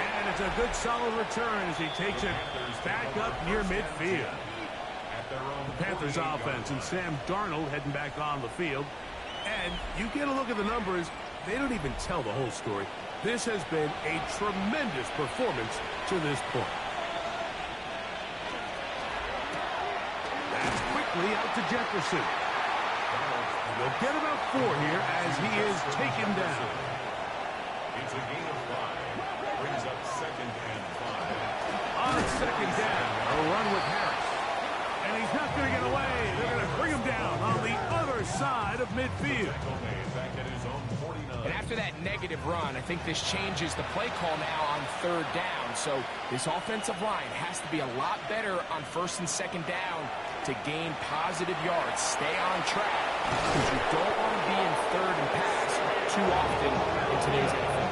And it's a good solid return as he takes it back up near midfield. The Panthers offense and Sam Darnold heading back on the field. And you get a look at the numbers, they don't even tell the whole story. This has been a tremendous performance to this point. That's quickly out to Jefferson. They'll get about 4 here as he is taken down. It's a gain of 5. Brings up second and 5. On second down, a run with Harris. And he's not going to get away. They're going to bring him midfield. Back at his own 49. And after that negative run, I think this changes the play call now on third down. So this offensive line has to be a lot better on first and second down to gain positive yards. Stay on track because you don't want to be in third and pass too often in today's NFL.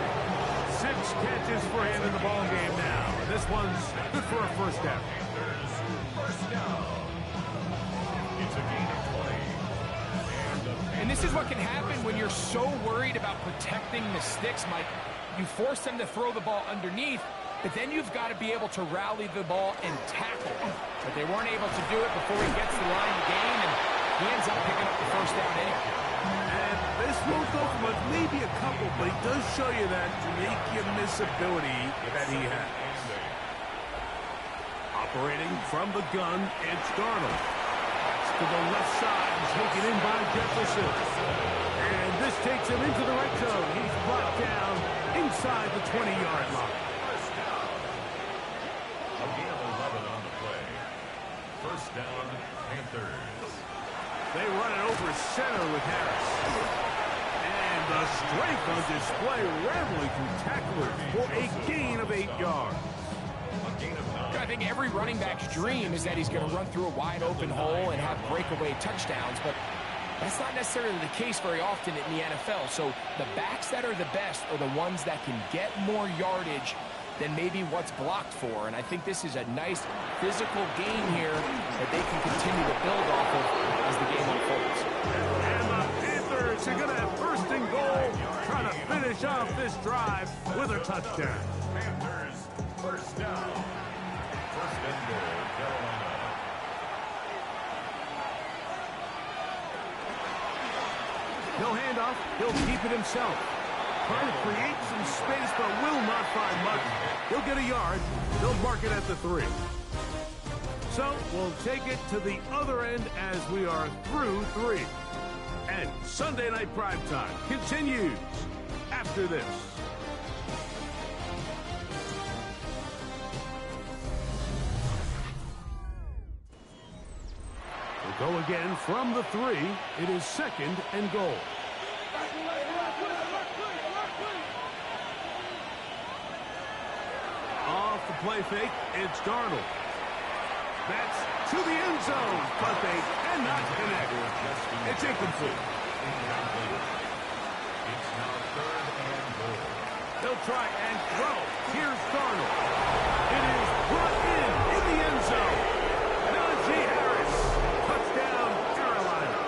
6 catches for him in the ball game now. This one's good for a first down. Panthers, first down. It's a gain of 20. And this is what can happen when you're so worried about protecting the sticks, Mike. You force them to throw the ball underneath, but then you've got to be able to rally the ball and tackle. But they weren't able to do it before he gets the line to gain, and he ends up picking up the first down anyway. And this won't go for much, maybe a couple, but he does show you that make-you-miss ability that he has. Operating from the gun, it's Darnold. To the left side, taken in by Jefferson. And this takes him into the red zone. He's brought down inside the 20-yard line. First down. A gain of 11 on the play. First down, Panthers. They run it over center with Harris. And the strength on display, rambling through tacklers for a gain of 8 yards. A gain of 9. I think every running back's dream is that he's going to run through a wide open hole and have breakaway touchdowns, but that's not necessarily the case very often in the NFL. So the backs that are the best are the ones that can get more yardage than maybe what's blocked for. And I think this is a nice physical gain here that they can continue to build off of as the game unfolds. And the Panthers are going to have first and goal, trying to finish off this drive with a touchdown. Panthers, first down. First and goal, Carolina. No handoff. He'll keep it himself. Trying to create some space, but will not find much. He'll get a yard. They'll mark it at the 3. So we'll take it to the other end as we are through 3. And Sunday Night Primetime continues after this. We'll go again from the 3. It is second and goal. Off the play fake, it's Darnold. That's to the end zone, but they cannot connect. It's incomplete. It's now third and goal. They'll try and throw. Here's Darnold. It is brought in the end zone. Najee Harris. Touchdown, Carolina.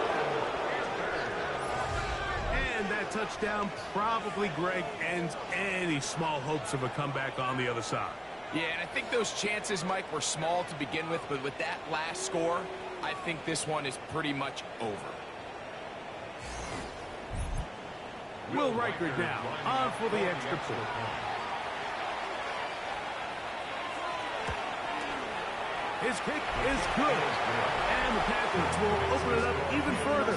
And that touchdown probably, Greg, ends any small hopes of a comeback on the other side. Yeah, and I think those chances, Mike, were small to begin with, but with that last score, I think this one is pretty much over. Will Reichard now on for the extra point. His kick is good. And the Panthers will open it up even further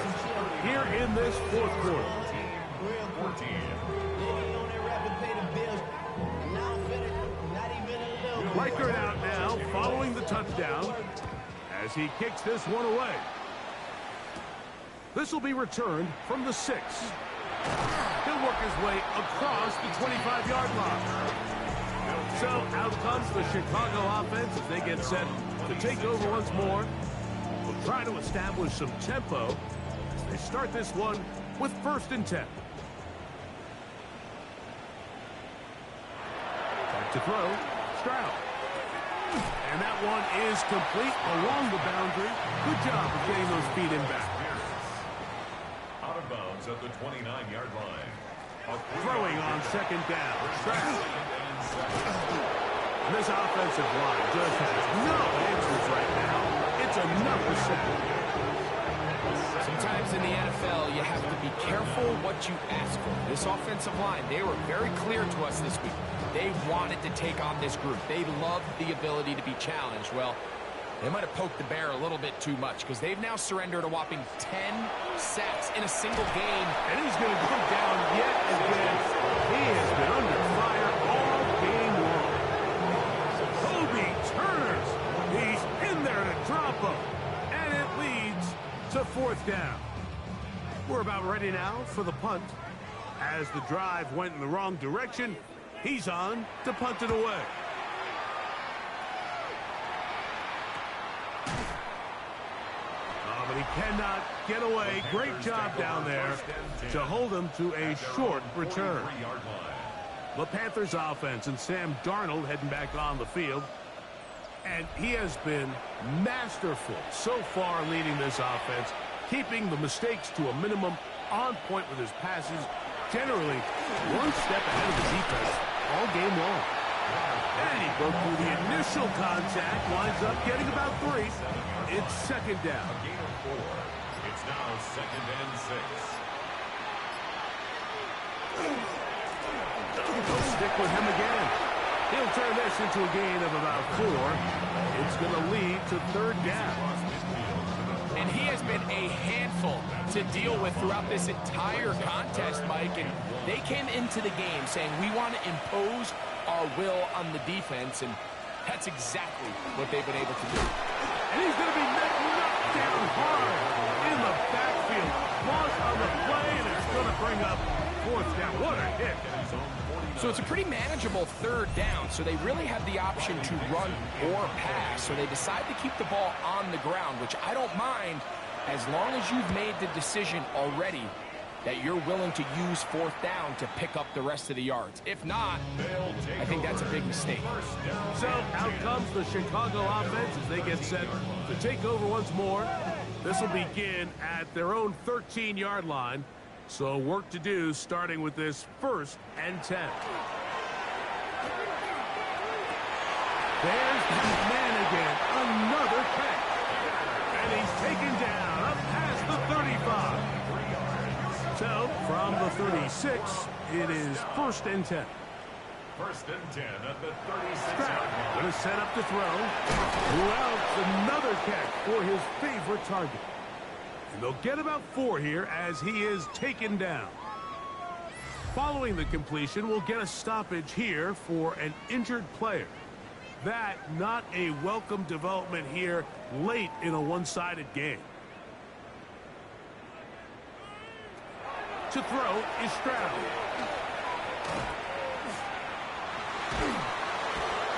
here in this fourth quarter. 14. Reichard out now following the touchdown as he kicks this one away. This will be returned from the 6. He'll work his way across the 25-yard line. So out comes the Chicago offense as they get set to take over once more. We'll try to establish some tempo as they start this one with first and 10. Back to throw, Stroud. And that one is complete along the boundary. Good job of getting those feet in back. Out of bounds at the 29-yard line. Throwing on second down. Stroud. And this offensive line just has no answers right now. It's another sack. Sometimes in the NFL, you have to be careful what you ask for. This offensive line, they were very clear to us this week. They wanted to take on this group. They loved the ability to be challenged. Well, they might have poked the bear a little bit too much because they've now surrendered a whopping 10 sacks in a single game. And he's going to go down yet again. He has been under fire all game long. Kobe Turner's. He's in there to drop him. And it leads to fourth down. We're about ready now for the punt. As the drive went in the wrong direction, he's on to punt it away. But he cannot get away. Great job down there to hold him to a short return. The Panthers offense and Sam Darnold heading back on the field. And he has been masterful so far leading this offense, keeping the mistakes to a minimum, on point with his passes, generally one step ahead of the defense all game long. And he broke through the initial contact, winds up getting about 3. It's second down. A gain of 4. It's now 2nd and 6. They'll stick with him again. He'll turn this into a gain of about 4. It's going to lead to 3rd down. And he has been a handful to deal with throughout this entire contest, Mike. And they came into the game saying, we want to impose our will on the defense. And that's exactly what they've been able to do. And he's going to be knocked down hard in the backfield. Loss on the play, and it's going to bring up 4th down. What a hit. So it's a pretty manageable 3rd down, so they really have the option to run or pass. So they decide to keep the ball on the ground, which I don't mind as long as you've made the decision already that you're willing to use 4th down to pick up the rest of the yards. If not, I think that's a big mistake. So out comes the Chicago offense as they get set to take over once more. This will begin at their own 13-yard line. So work to do starting with this 1st and 10. There's the man again. Another catch. And he's taken down up past the 35. So from the 36, it is 1st and 10. 1st and 10 at the 36. Going to set up to throw. Who else? Another catch for his favorite target. And they'll get about 4 here as he is taken down. Following the completion, we'll get a stoppage here for an injured player. That not a welcome development here late in a one-sided game. To throw is Stroud.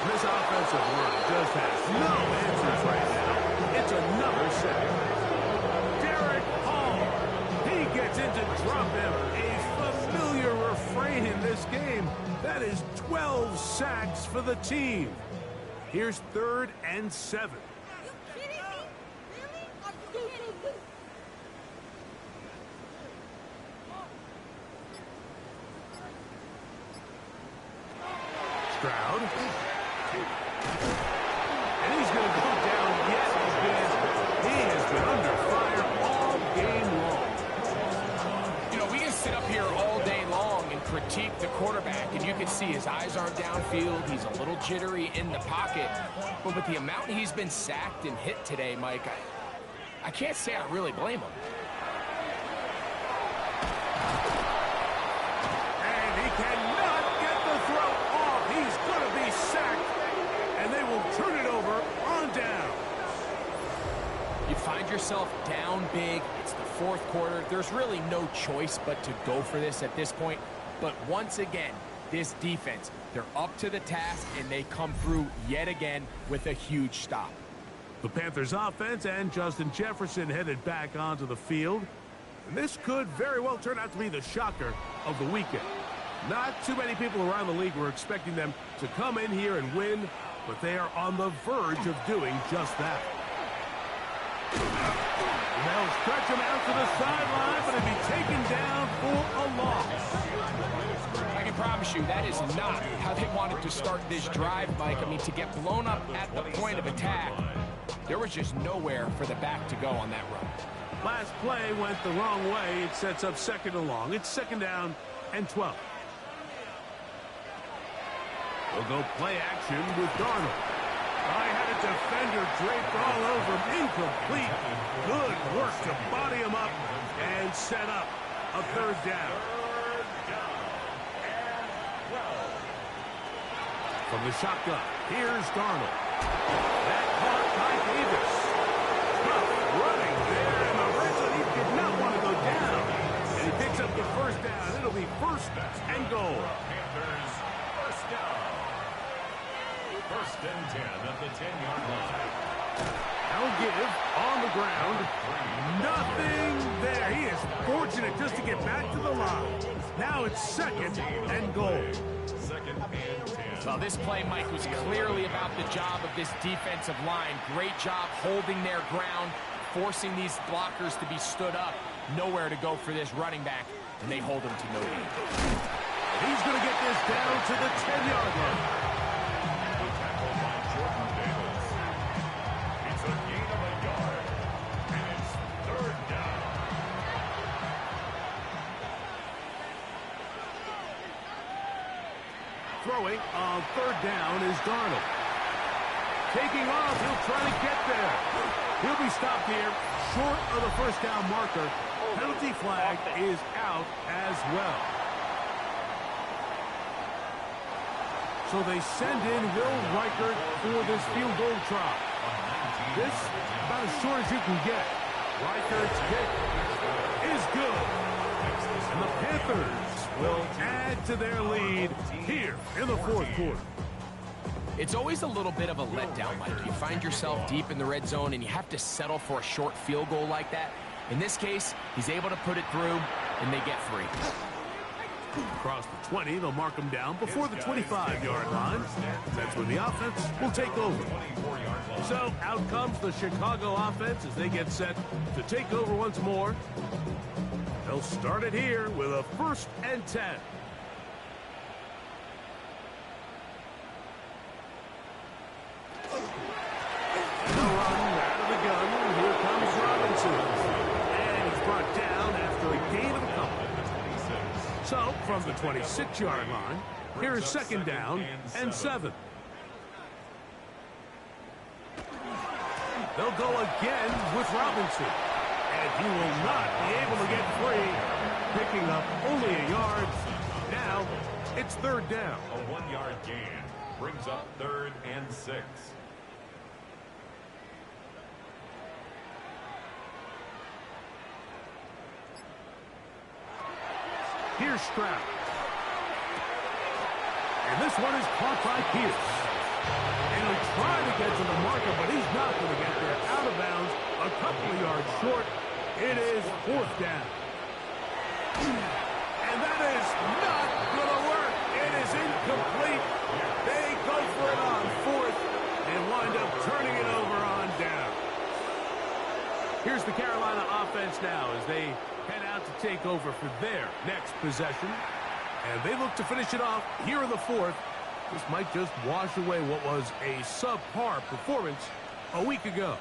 This offensive line just has no answers right now. It's another sack. Gets in to drop him. A familiar refrain in this game. That is 12 sacks for the team. Here's 3rd and 7. Are you kidding me? Really? Are you kidding me? Stroud. And he's going to go down yet again. He has been under fire all game long. Sit up here all day long and critique the quarterback, and you can see his eyes aren't downfield. He's a little jittery in the pocket. But with the amount he's been sacked and hit today, Mike, I can't say I really blame him. And he cannot get the throw off. He's going to be sacked, and they will turn it over on down. You find yourself down big. It's the 4th quarter. There's really no choice but to go for this at this point. But once again, this defense, they're up to the task, and they come through yet again with a huge stop. The Panthers offense and Justin Jefferson headed back onto the field. And this could very well turn out to be the shocker of the weekend. Not too many people around the league were expecting them to come in here and win, but they are on the verge of doing just that. They'll stretch him out to the sideline, but he'll be taken down for a loss. I can promise you that is not how they wanted to start this drive, Mike. I mean, to get blown up at the point of attack, there was just nowhere for the back to go on that run. Last play went the wrong way. It sets up 2nd and long. It's 2nd down and 12. We'll go play action with Darnold. I had a defender draped all over him. Incomplete. Good work to body him up and set up a 3rd down. From the shotgun, here's Darnold. That caught by Davis. Tough running there, and the red zone, he did not want to go down. On the ground. Nothing there. He is fortunate just to get back to the line. Now it's 2nd and goal. 2nd and 10. Well, this play, Mike, was clearly about the job of this defensive line. Great job holding their ground, forcing these blockers to be stood up. Nowhere to go for this running back, and they hold him to no gain. He's going to get this down to the 10-yard line. Tackled by Jordan Davis. It's a gain of a yard, and it's 3rd down. Throwing on 3rd down is Darnold. Taking off, he'll try to get there. He'll be stopped here, short of the 1st down marker. Penalty flag is out as well. So they send in Will Reichert for this field goal try. This about as short as you can get. Reichert's kick is good. And the Panthers will add to their lead here in the 4th quarter. It's always a little bit of a letdown, Mike. You find yourself deep in the red zone, and you have to settle for a short field goal like that. In this case, he's able to put it through, and they get 3. Across the 20, they'll mark him down before the 25-yard line. That's when the offense will take over. So out comes the Chicago offense as they get set to take over once more. They'll start it here with a 1st and 10. And the run out of the gun. Here comes Robinson. And he's brought down after a gain of a couple. So, from the 26-yard line, here is 2nd down and 7. They'll go again with Robinson. And he will not be able to get free, picking up only a yard. Now, it's 3rd down. A 1-yard gain brings up 3rd and 6. Here's Stroud. And this one is caught by Pierce. And he'll try to get to the marker, but he's not going to get there. Out of bounds, a couple of yards short. It is 4th down. And that is not going to work. It is incomplete. They go for it on 4th and wind up turning it over on down. Here's the Carolina offense now as they head out to take over for their next possession. And they look to finish it off here in the 4th. This might just wash away what was a subpar performance a week ago.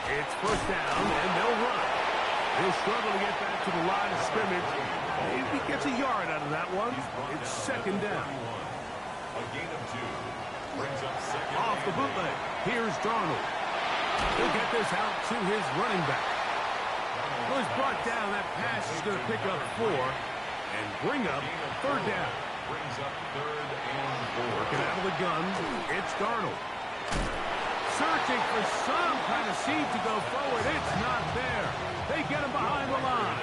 It's 1st down, and they'll run. He'll struggle to get back to the line of scrimmage. Maybe gets a yard out of that one. It's 2nd down. A gain of 2 brings up 2nd. Off the bootleg. Here's Darnold. He'll get this out to his running back. Well, he's brought down. That pass is going to pick up 4 and bring up 3rd down. Brings up 3rd and 4. Working out of the gun, it's Darnold. Searching for some kind of seed to go forward. It's not there. They get him behind the line.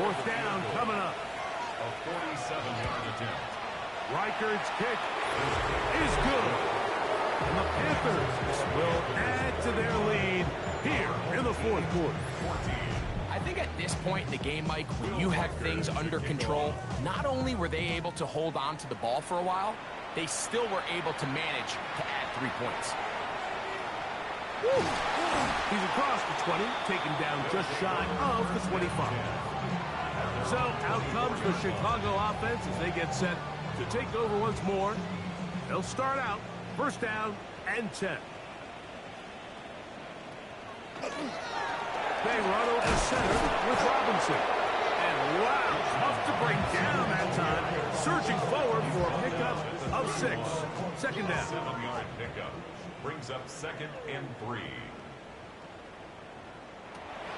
4th down coming up. A 47-yard attempt. Reichert's kick is good. And the Panthers will add to their lead here in the 4th quarter. I think at this point in the game, Mike, when you have things under control, not only were they able to hold on to the ball for a while, they still were able to manage to add 3 points. He's across the 20, taken down just shy of the 25. So out comes the Chicago offense as they get set to take over once more. They'll start out 1st down and 10. They run over center with Robinson. And wow, tough to bring down that time. Searching forward for a pickup of 6. 2nd down. 7-yard pickup brings up 2nd and 3.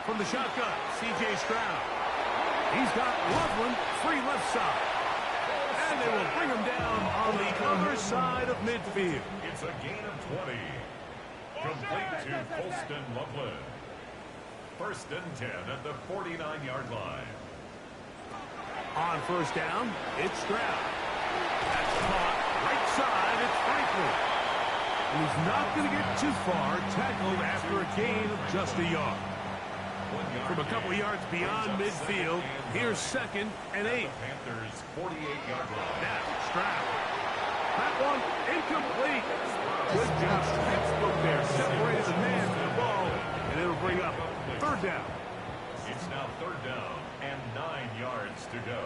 From the shotgun, C.J. Stroud. He's got Loveland free left side. And they will bring him down on the other side of midfield. It's a gain of 20. Complete to Colston Loveland. 1st and 10 at the 49-yard line. On 1st down, it's Stroud. That's caught right side. It's Franklin. He's not going to get too far, tackled after a gain of just a yard. From a couple yards beyond midfield, here's 2nd and 8. Panthers 48-yard line. Now, Stroud. That one incomplete. Good job, textbook there. Separated the man from the ball, and it'll bring up 3rd down. It's now 3rd down and 9 yards to go.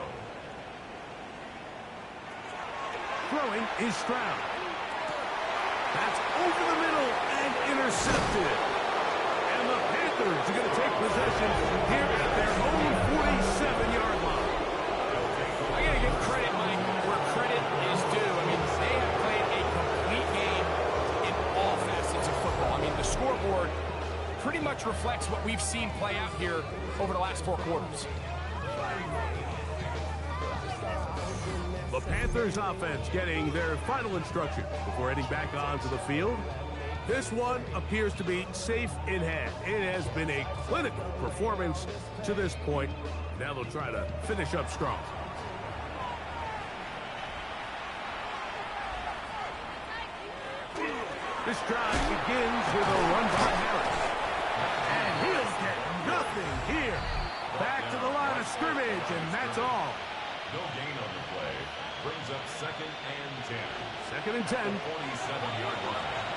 Throwing is Stroud. That's over the middle and intercepted. And the Panthers are going to take possession here at their own 47-yard line. I got to give credit, Mike, where credit is due. I mean, they have played a complete game in all facets of football. I mean, the scoreboard pretty much reflects what we've seen play out here over the last 4 quarters. The Panthers offense getting their final instruction before heading back onto the field. This one appears to be safe in hand. It has been a clinical performance to this point. Now they'll try to finish up strong. This drive begins with a run by Harris. And he'll get nothing here. Back to the line of scrimmage, and that's all. No gain on the play. Brings up 2nd and 10. 2nd and 10. 47-yard line.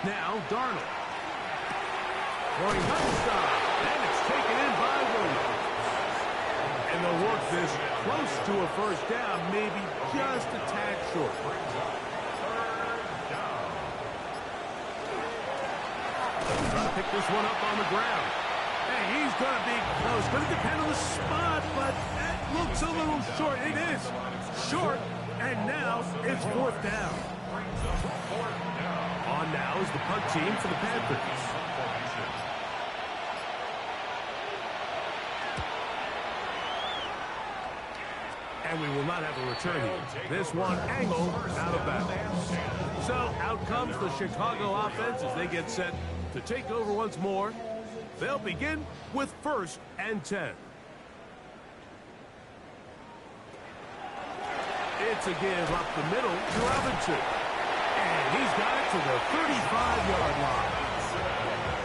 Now, Darnold. Throwing nonstop, and it's taken in by Williams. And they'll work this close to a 1st down, maybe just a tad short. Trying to pick this one up on the ground. Hey, he's going to be close. Going to depend on the spot, but that looks a little short. It is short, and now it's 4th down. On now is the punt team for the Panthers. And we will not have a return here. This one angled out of bounds. So out comes the Chicago offense as they get set to take over once more. They'll begin with 1st and 10. It's a give up the middle to Robinson. And he's got it to the 35-yard line.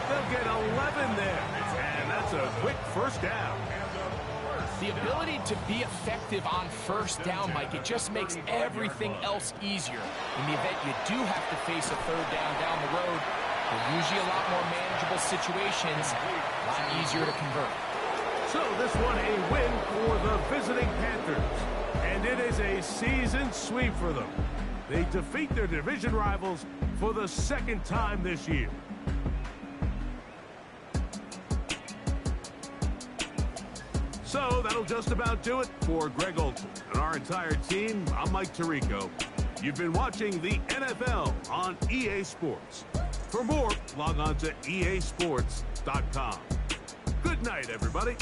They'll get 11 there. And that's a quick 1st down. The ability to be effective on 1st down, Mike, it just makes everything else easier. In the event you do have to face a 3rd down the road, they're usually a lot more manageable situations, a lot easier to convert. So this one a win for the visiting Panthers. And it is a season sweep for them. They defeat their division rivals for the 2nd time this year. So that'll just about do it for Greg Olson and our entire team. I'm Mike Tirico. You've been watching the NFL on EA Sports. For more, log on to easports.com. Good night, everybody.